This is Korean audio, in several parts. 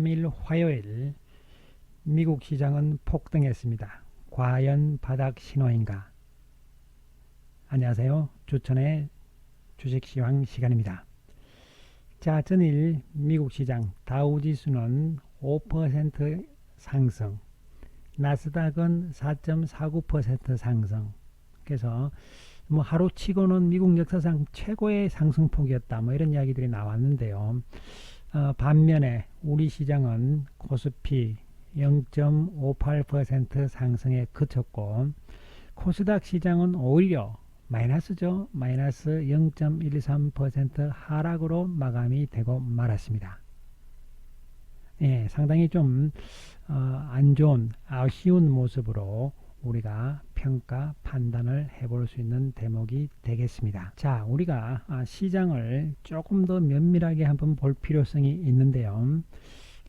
3일 화요일 미국 시장은 폭등했습니다. 과연 바닥 신호인가? 안녕하세요. 주천의 주식시황 시간입니다. 자, 전일 미국 시장 다우지수는 5% 상승, 나스닥은 4.49% 상승. 그래서 하루 치고는 미국 역사상 최고의 상승폭이었다. 이런 이야기들이 나왔는데요. 반면에 우리 시장은 코스피 0.58% 상승에 그쳤고 코스닥 시장은 오히려 마이너스죠. 마이너스 0.13% 하락으로 마감이 되고 말았습니다. 예, 상당히 좀 안 좋은 아쉬운 모습으로 우리가 평가 판단을 해볼 수 있는 대목이 되겠습니다. 자, 우리가 시장을 조금 더 면밀하게 한번 볼 필요성이 있는데요.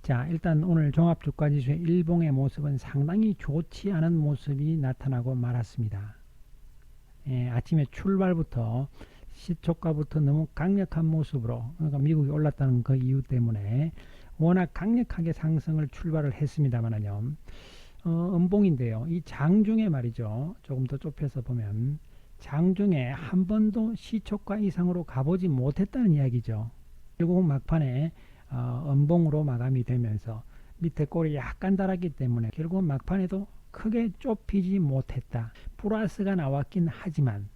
자, 일단 오늘 종합주가지수의 일봉의 모습은 상당히 좋지 않은 모습이 나타나고 말았습니다. 예, 아침에 출발부터 시초가부터 너무 강력한 모습으로, 그러니까 미국이 올랐다는 그 이유 때문에 워낙 강력하게 상승을 출발을 했습니다만요. 음봉인데요. 이 장중에 말이죠. 조금 더 좁혀서 보면 장중에 한 번도 시초가 이상으로 가보지 못했다는 이야기죠. 결국 막판에 음봉으로 마감이 되면서 밑에 꼴이 약간 달았기 때문에 결국 막판에도 크게 좁히지 못했다. 플러스가 나왔긴 하지만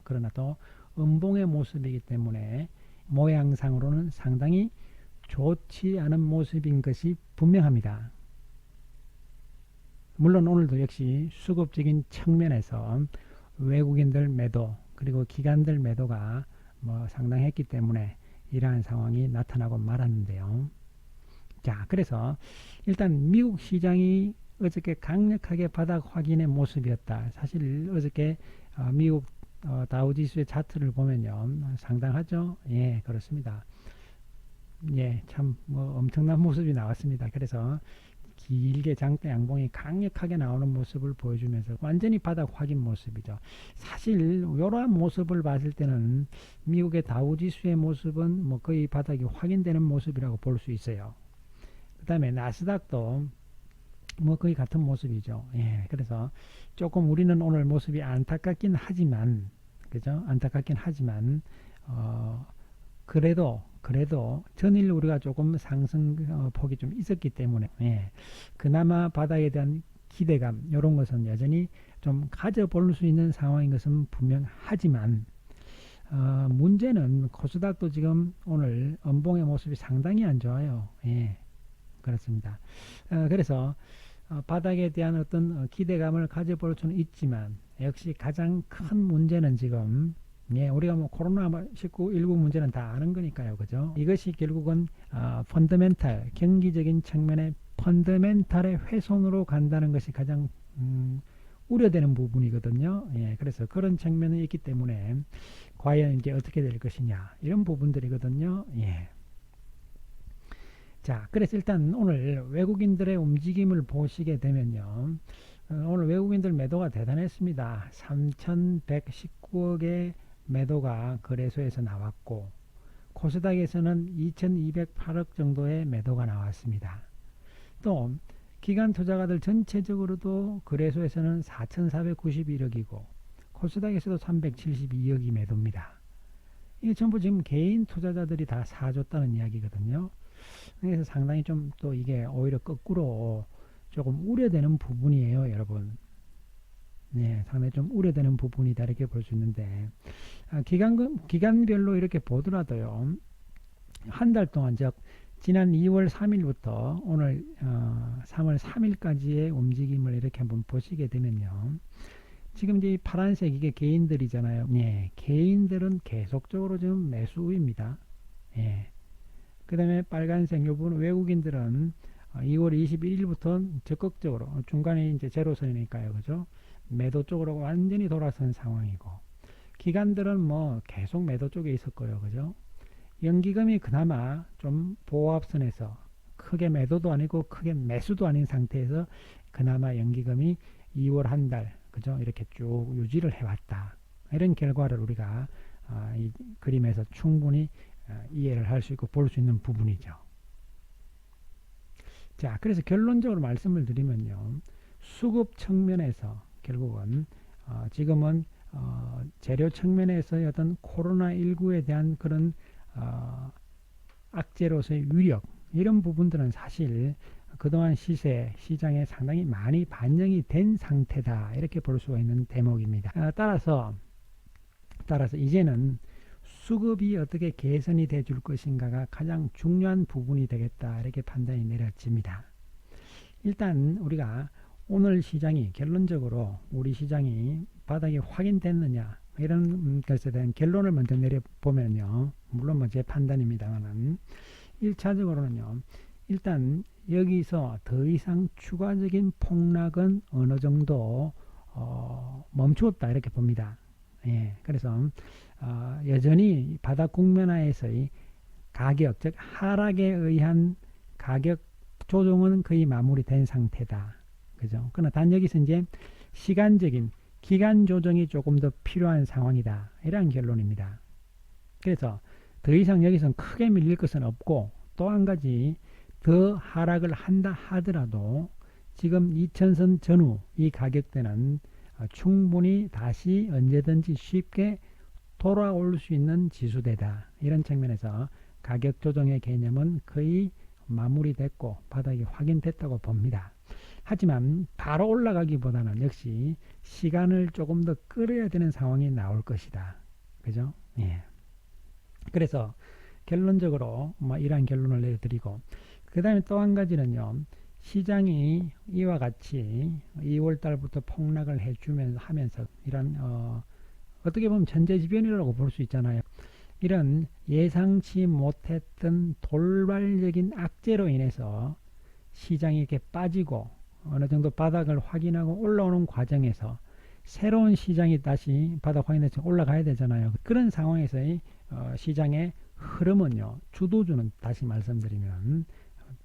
그러나 또 음봉의 모습이기 때문에 모양상으로는 상당히 좋지 않은 모습인 것이 분명합니다. 물론 오늘도 역시 수급적인 측면에서 외국인들 매도 그리고 기관들 매도가 상당했기 때문에 이러한 상황이 나타나고 말았는데요. 자, 그래서 일단 미국 시장이 어저께 강력하게 바닥 확인의 모습이었다. 사실 어저께 미국 다우지수의 차트를 보면요, 상당하죠. 예, 그렇습니다. 예, 참 엄청난 모습이 나왔습니다. 그래서 길게 장대 양봉이 강력하게 나오는 모습을 보여주면서 완전히 바닥 확인 모습이죠. 사실 이러한 모습을 봤을 때는 미국의 다우지수의 모습은 거의 바닥이 확인되는 모습이라고 볼 수 있어요. 그 다음에 나스닥도 거의 같은 모습이죠. 예, 그래서 조금 우리는 오늘 모습이 안타깝긴 하지만, 그죠? 안타깝긴 하지만, 그래도 전일 우리가 조금 상승 폭이 좀 있었기 때문에, 예, 그나마 바닥에 대한 기대감 이런 것은 여전히 좀 가져볼 수 있는 상황인 것은 분명하지만, 문제는 코스닥도 지금 오늘 음봉의 모습이 상당히 안 좋아요. 예, 그렇습니다. 그래서 바닥에 대한 어떤 기대감을 가져볼 수는 있지만 역시 가장 큰 문제는 지금, 예, 우리가 코로나19 문제는 다 아는 거니까요. 그죠? 이것이 결국은 펀더멘탈, 경기적인 측면의 펀더멘탈의 훼손으로 간다는 것이 가장 우려되는 부분이거든요. 예, 그래서 그런 측면이 있기 때문에 과연 이제 어떻게 될 것이냐 이런 부분들이거든요. 예. 자, 그래서 일단 오늘 외국인들의 움직임을 보시게 되면요, 오늘 외국인들 매도가 대단했습니다. 3,119억의 매도가 거래소에서 나왔고 코스닥에서는 2,208억 정도의 매도가 나왔습니다. 또 기관 투자가들 전체적으로도 거래소에서는 4,491억이고 코스닥에서도 372억이 매도입니다. 이게 전부 지금 개인 투자자들이 다 사줬다는 이야기거든요. 그래서 상당히 좀 또 이게 오히려 거꾸로 조금 우려되는 부분이에요, 여러분. 네, 상당히 좀 우려되는 부분이다 이렇게 볼 수 있는데, 기간별로 이렇게 보더라도요, 한 달 동안, 즉 지난 2월 3일부터 오늘 3월 3일까지의 움직임을 이렇게 한번 보시게 되면요, 지금 이제 파란색 이게 개인들이잖아요. 네, 개인들은 계속적으로 지금 매수입니다. 예. 그 다음에 빨간색 요 부분 외국인들은 2월 21일부터 적극적으로, 중간에 이제 제로선이니까요, 그죠? 매도 쪽으로 완전히 돌아선 상황이고, 기관들은 계속 매도 쪽에 있었고요, 그죠? 연기금이 그나마 좀 보합선에서 크게 매도도 아니고 크게 매수도 아닌 상태에서 그나마 연기금이 2월 한 달, 그죠? 이렇게 쭉 유지를 해왔다. 이런 결과를 우리가 이 그림에서 충분히 이해를 할 수 있고 볼 수 있는 부분이죠. 자, 그래서 결론적으로 말씀을 드리면요. 수급 측면에서 결국은 지금은 재료 측면에서의 어떤 코로나19에 대한 그런 악재로서의 위력 이런 부분들은 사실 그동안 시장에 상당히 많이 반영이 된 상태다 이렇게 볼 수가 있는 대목입니다. 따라서 이제는 수급이 어떻게 개선이 돼 줄 것인가가 가장 중요한 부분이 되겠다 이렇게 판단이 내려집니다. 일단 우리가 오늘 시장이 결론적으로 우리 시장이 바닥이 확인됐느냐 이런 것에 대한 결론을 먼저 내려보면요. 물론 뭐 제 판단입니다만은 1차적으로는요. 일단 여기서 더 이상 추가적인 폭락은 어느 정도 멈추었다 이렇게 봅니다. 예, 그래서 여전히 바닥 국면하에서의 가격, 즉 하락에 의한 가격 조정은 거의 마무리된 상태다. 그죠? 그러나 단 여기서 이제 시간적인 기간 조정이 조금 더 필요한 상황이다. 이런 결론입니다. 그래서 더 이상 여기서 크게 밀릴 것은 없고 또 한 가지 더 하락을 한다 하더라도 지금 2000선 전후 이 가격대는 충분히 다시 언제든지 쉽게 돌아올 수 있는 지수대다. 이런 측면에서 가격 조정의 개념은 거의 마무리됐고 바닥이 확인됐다고 봅니다. 하지만 바로 올라가기보다는 역시 시간을 조금 더 끌어야 되는 상황이 나올 것이다. 그죠? 예. 그래서 결론적으로 이러한 결론을 내려드리고 그 다음에 또 한 가지는요. 시장이 이와 같이 2월 달부터 폭락을 해주면서 하면서 이런 어떻게 보면 천재지변이라고 볼 수 있잖아요. 이런 예상치 못했던 돌발적인 악재로 인해서 시장이 이렇게 빠지고 어느 정도 바닥을 확인하고 올라오는 과정에서 새로운 시장이 다시 바닥 확인해서 올라가야 되잖아요. 그런 상황에서의 시장의 흐름은요. 주도주는 다시 말씀드리면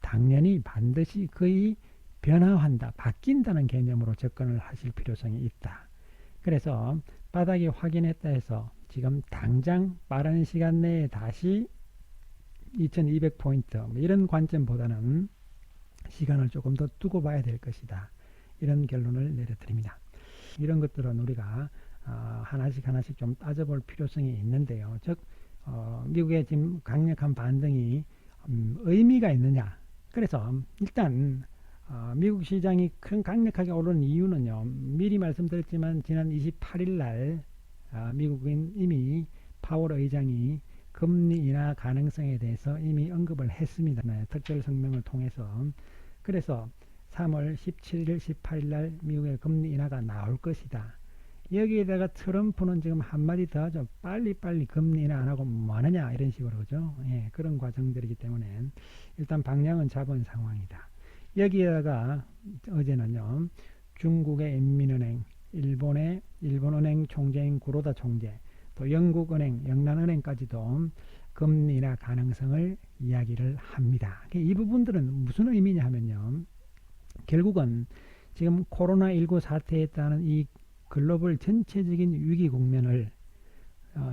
당연히 반드시 거의 변화한다, 바뀐다는 개념으로 접근을 하실 필요성이 있다. 그래서 바닥이 확인했다 해서 지금 당장 빠른 시간 내에 다시 2200포인트 이런 관점보다는 시간을 조금 더 두고 봐야 될 것이다. 이런 결론을 내려드립니다. 이런 것들은 우리가 하나씩 좀 따져볼 필요성이 있는데요. 즉 미국의 지금 강력한 반등이 의미가 있느냐. 그래서 일단 미국 시장이 큰 강력하게 오르는 이유는요. 미리 말씀드렸지만 지난 28일 날 미국은 이미 파월 의장이 금리 인하 가능성에 대해서 이미 언급을 했습니다. 네, 특별 성명을 통해서. 그래서 3월 17일, 18일 날 미국의 금리 인하가 나올 것이다. 여기에다가 트럼프는 지금 한마디 더 하죠. 빨리빨리 금리 인하 안 하고 뭐 하느냐 이런 식으로 그죠. 예, 그런 과정들이기 때문에 일단 방향은 잡은 상황이다. 여기에다가 어제는요. 중국의 인민은행, 일본은행 총재인 구로다 총재, 또 영국은행, 영란은행까지도 금리 인하 가능성을 이야기를 합니다. 이 부분들은 무슨 의미냐 하면요. 결국은 지금 코로나19 사태에 따른 이 글로벌 전체적인 위기 국면을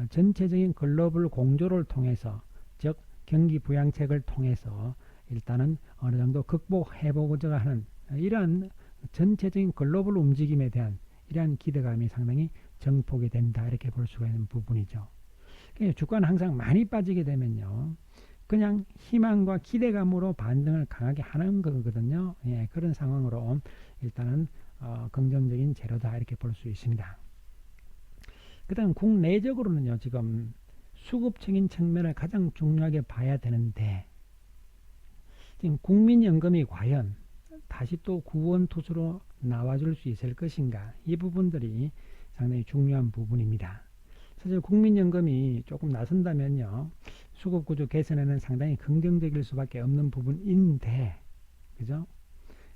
전체적인 글로벌 공조를 통해서 즉 경기 부양책을 통해서 일단은 어느 정도 극복해보고자 하는 이러한 전체적인 글로벌 움직임에 대한 이러한 기대감이 상당히 정폭이 된다 이렇게 볼 수가 있는 부분이죠. 주가는 항상 많이 빠지게 되면요. 그냥 희망과 기대감으로 반등을 강하게 하는 거거든요. 예, 그런 상황으로 일단은 긍정적인 재료다 이렇게 볼 수 있습니다. 그 다음 국내적으로는요. 지금 수급적인 측면을 가장 중요하게 봐야 되는데 지금 국민연금이 과연 다시 또 구원투수로 나와줄 수 있을 것인가 이 부분들이 상당히 중요한 부분입니다. 사실 국민연금이 조금 나선다면요. 수급구조 개선에는 상당히 긍정적일 수밖에 없는 부분인데 그죠?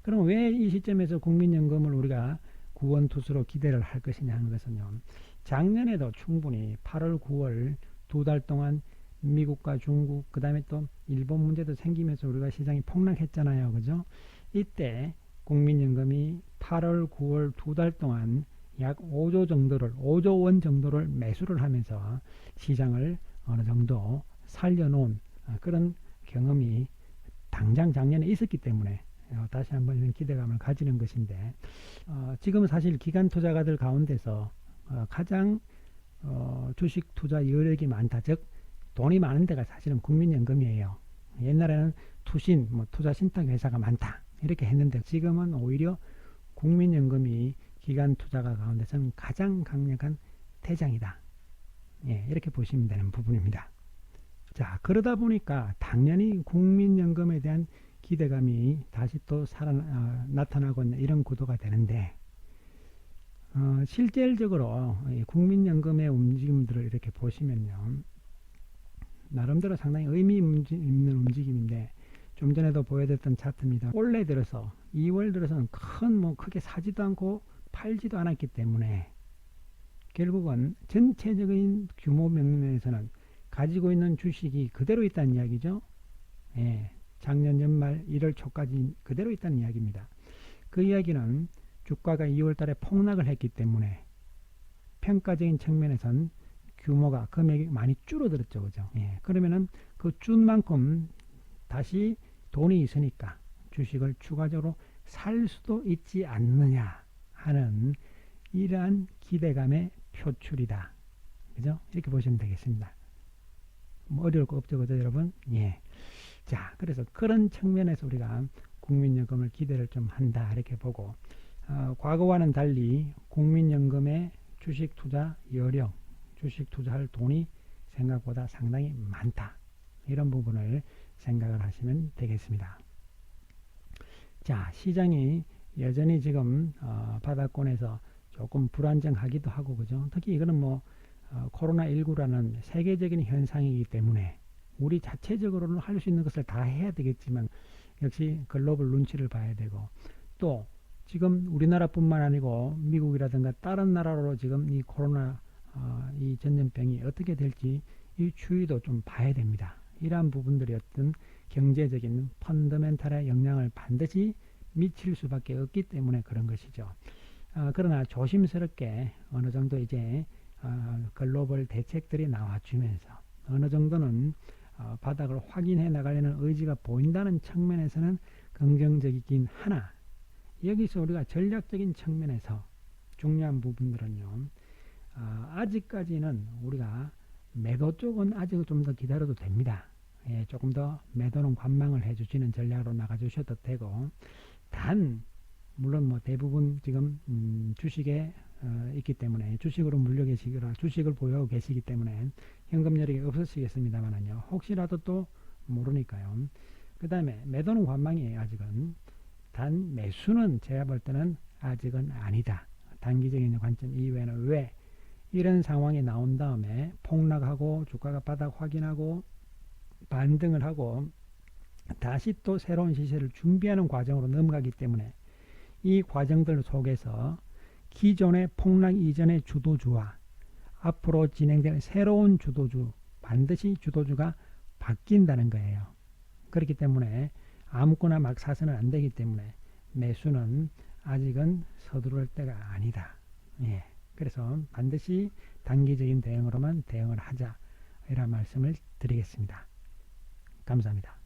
그럼 왜 이 시점에서 국민연금을 우리가 구원투수로 기대를 할 것이냐 하는 것은요. 작년에도 충분히 8월, 9월 두 달 동안 미국과 중국 그 다음에 또 일본 문제도 생기면서 우리가 시장이 폭락했잖아요. 그죠? 이때 국민연금이 8월, 9월 두 달 동안 약 5조 원 정도를 매수를 하면서 시장을 어느 정도 살려놓은 그런 경험이 당장 작년에 있었기 때문에 다시 한번 이런 기대감을 가지는 것인데, 지금은 사실 기관 투자가들 가운데서 가장 주식 투자 여력이 많다, 즉 돈이 많은 데가 사실은 국민연금이에요. 옛날에는 투신, 투자 신탁 회사가 많다 이렇게 했는데, 지금은 오히려 국민연금이 기관 투자가 가운데서는 가장 강력한 대장이다. 예, 이렇게 보시면 되는 부분입니다. 자, 그러다 보니까 당연히 국민연금에 대한 기대감이 다시 또 나타나고 있는 이런 구도가 되는데, 실질적으로 국민연금의 움직임들을 이렇게 보시면요, 나름대로 상당히 의미 있는 움직임인데, 좀 전에도 보여드렸던 차트입니다. 올해 들어서 2월 들어서는 크게 사지도 않고 팔지도 않았기 때문에 결국은 전체적인 규모 면에서는 가지고 있는 주식이 그대로 있다는 이야기죠. 예, 작년 연말 1월 초까지 그대로 있다는 이야기입니다. 그 이야기는 주가가 2월 달에 폭락을 했기 때문에 평가적인 측면에선 규모가, 금액이 많이 줄어들었죠. 그죠? 예, 그러면은 그 준 만큼 다시 돈이 있으니까 주식을 추가적으로 살 수도 있지 않느냐 하는 이러한 기대감의 표출이다. 그죠? 이렇게 보시면 되겠습니다. 어려울 거 없죠, 그죠, 여러분? 예. 자, 그래서 그런 측면에서 우리가 국민연금을 기대를 좀 한다, 이렇게 보고, 과거와는 달리 국민연금의 주식 투자 여력, 주식 투자할 돈이 생각보다 상당히 많다. 이런 부분을 생각을 하시면 되겠습니다. 자, 시장이 여전히 지금 바닥권에서 조금 불안정하기도 하고, 그죠? 특히 이거는 코로나19라는 세계적인 현상이기 때문에 우리 자체적으로는 할 수 있는 것을 다 해야 되겠지만, 역시 글로벌 눈치를 봐야 되고, 또 지금 우리나라뿐만 아니고 미국이라든가 다른 나라로 지금 이 코로나 이 전염병이 어떻게 될지 이 추이도 좀 봐야 됩니다. 이러한 부분들이 어떤 경제적인 펀더멘탈의 영향을 반드시 미칠 수밖에 없기 때문에 그런 것이죠. 그러나 조심스럽게 어느 정도 이제 글로벌 대책들이 나와주면서 어느 정도는 바닥을 확인해 나가려는 의지가 보인다는 측면에서는 긍정적이긴 하나, 여기서 우리가 전략적인 측면에서 중요한 부분들은요, 아직까지는 우리가 매도 쪽은 아직 좀 더 기다려도 됩니다. 예, 조금 더 매도는 관망을 해주시는 전략으로 나가주셔도 되고, 단 물론 대부분 지금 주식에 있기 때문에, 주식으로 물려 계시거나 주식을 보유하고 계시기 때문에 현금 여력이 없으시겠습니다만요, 혹시라도 또 모르니까요. 그 다음에 매도는 관망이에요. 아직은. 단 매수는 제가 볼 때는 아직은 아니다. 단기적인 관점 이외에는. 왜? 이런 상황이 나온 다음에 폭락하고 주가가 바닥 확인하고 반등을 하고 다시 또 새로운 시세를 준비하는 과정으로 넘어가기 때문에, 이 과정들 속에서 기존의 폭락 이전의 주도주와 앞으로 진행될 새로운 주도주, 반드시 주도주가 바뀐다는 거예요. 그렇기 때문에 아무거나 막 사서는 안 되기 때문에 매수는 아직은 서두를 때가 아니다. 예. 그래서 반드시 단기적인 대응으로만 대응을 하자, 이런 말씀을 드리겠습니다. 감사합니다.